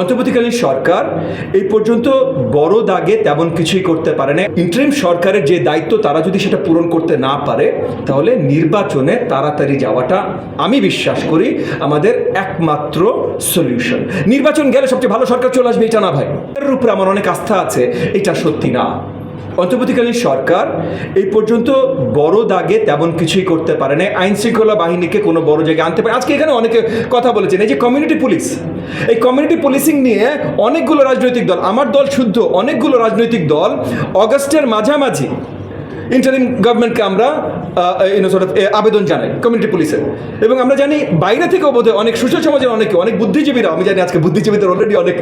অন্তর্বর্তীকালীন সরকার এই পর্যন্ত বড় দাগে তেমন কিছুই করতে পারে না। ইন্টারিম সরকারের যে দায়িত্ব তারা যদি সেটা পূরণ করতে না পারে তাহলে নির্বাচনে তাড়াতাড়ি যাওয়াটা আমি বিশ্বাস করি আমাদের একমাত্র সলিউশন। নির্বাচন গেলে সবচেয়ে ভালো সরকার চলে আসবে এটা না ভাই, এর উপরে আমার অনেক আস্থা আছে, এটা সত্যি না। অন্তর্বর্তীকালীন সরকার এই পর্যন্ত বড় দাগে তেমন কিছুই করতে পারে না। আইন শৃঙ্খলা বাহিনীকে কোনো বড় জায়গায় আনতে পারে। আজকে এখানে অনেকে কথা বলেছেন এই যে কমিউনিটি পুলিশ, এই কমিউনিটি পুলিশিং নিয়ে অনেকগুলো রাজনৈতিক দল, আমার দল শুদ্ধ, অনেকগুলো রাজনৈতিক দল অগাস্টের মাঝামাঝি ইন্টারিম গভর্নমেন্টকে আমরা আবেদন জানাই কমিউনিটি পুলিশের। এবং আমরা জানি বাইরে থেকেও বোধহয় অনেক সুশীল সমাজের অনেক বুদ্ধিজীবীরা, আমি জানি আজকে বুদ্ধিজীবীদের অলরেডি অনেক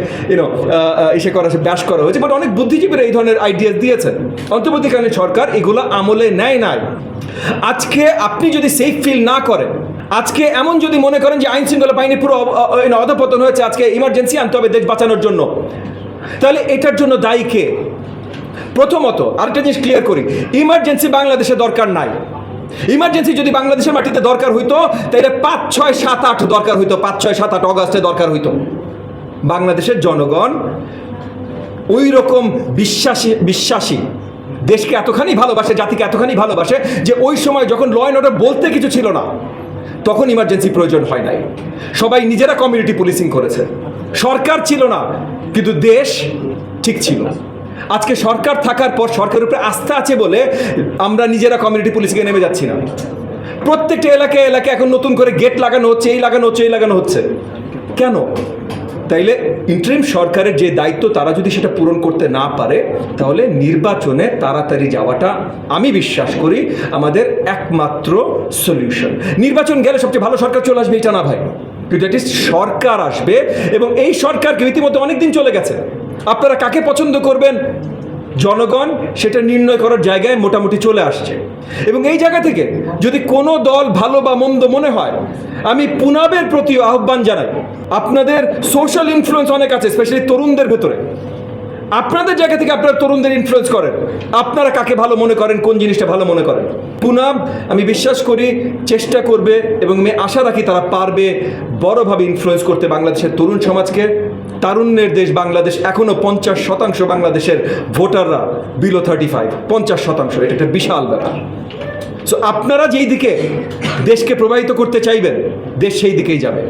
এসে করা ব্যাস করা হয়েছে, বাট অনেক বুদ্ধিজীবীরা এই ধরনের আইডিয়া দিয়েছেন। অন্তর্বর্তীকালীন সরকার এগুলো আমলে নেয় নাই। আজকে আপনি যদি সেফ ফিল না করেন, আজকে এমন যদি মনে করেন যে আইন শৃঙ্খলা বাহিনী পুরো অধপতন হয়েছে, আজকে ইমার্জেন্সি আনতে হবে দেশ বাঁচানোর জন্য, তাহলে এটার জন্য দায়ী কে? প্রথমত আরেকটা জিনিস ক্লিয়ার করি, ইমার্জেন্সি বাংলাদেশে দরকার নাই। ইমার্জেন্সি যদি বাংলাদেশের মাটিতে দরকার হইতো তাহলে 5, 6, 7, 8 দরকার হইতো, 5, 6, 7, 8 অগাস্টে দরকার হইতো। বাংলাদেশের জনগণ ওই রকম বিশ্বাসী, দেশকে এতখানি ভালোবাসে, জাতিকে এতখানি ভালোবাসে যে ওই সময় যখন ল অ্যান্ড অর্ডার বলতে কিছু ছিল না তখন ইমার্জেন্সি প্রয়োজন হয় নাই। সবাই নিজেরা কমিউনিটি পুলিশিং করেছে, সরকার ছিল না কিন্তু দেশ ঠিক ছিল। আজকে সরকার থাকার পর সরকারের উপরে আস্থা আছে বলে আমরা নিজেরা কমিউনিটি পুলিশকে নেমে যাচ্ছি না। প্রত্যেকটা এলাকায় এখন নতুন করে গেট লাগানো হচ্ছে, এই লাগানো হচ্ছে। কেন? তাইলে ইন্টারিম সরকারের যে দায়িত্ব তারা যদি সেটা পূরণ করতে না পারে তাহলে নির্বাচনে তাড়াতাড়ি যাওয়াটা আমি বিশ্বাস করি আমাদের একমাত্র সলিউশন। নির্বাচন গেলে সবচেয়ে ভালো সরকার চলে আসবে এটা না ভাই, কিন্তু এট লিস্ট সরকার আসবে, এবং এই সরকারকে ইতিমধ্যে অনেকদিন চলে গেছে। আপনারা কাকে পছন্দ করবেন জনগণ সেটা নির্ণয় করার জায়গায় মোটামুটি চলে আসছে। এবং এই জায়গা থেকে যদি কোনো দল ভালো বা মন্দ মনে হয়, আমি পুনাবের প্রতি আহ্বান জানাই, আপনাদের সোশ্যাল ইনফ্লুয়েন্স অনেক আছে, স্পেশালি তরুণদের ভেতরে। আপনাদের জায়গা থেকে আপনারা তরুণদের ইনফ্লুয়েন্স করেন, আপনারা কাকে ভালো মনে করেন, কোন জিনিসটা ভালো মনে করেন। পুনাব আমি বিশ্বাস করি চেষ্টা করবে এবং আমি আশা রাখি তারা পারবে বড়ভাবে ইনফ্লুয়েন্স করতে বাংলাদেশের তরুণ সমাজকে। তারুণ্যের দেশ বাংলাদেশ, এখনও 50% বাংলাদেশের ভোটাররা বিলো 35, 50%, এটা একটা বিশাল ব্যাপার। সো আপনারা যেই দিকে দেশকে প্রবাহিত করতে চাইবেন দেশ সেই দিকেই যাবে।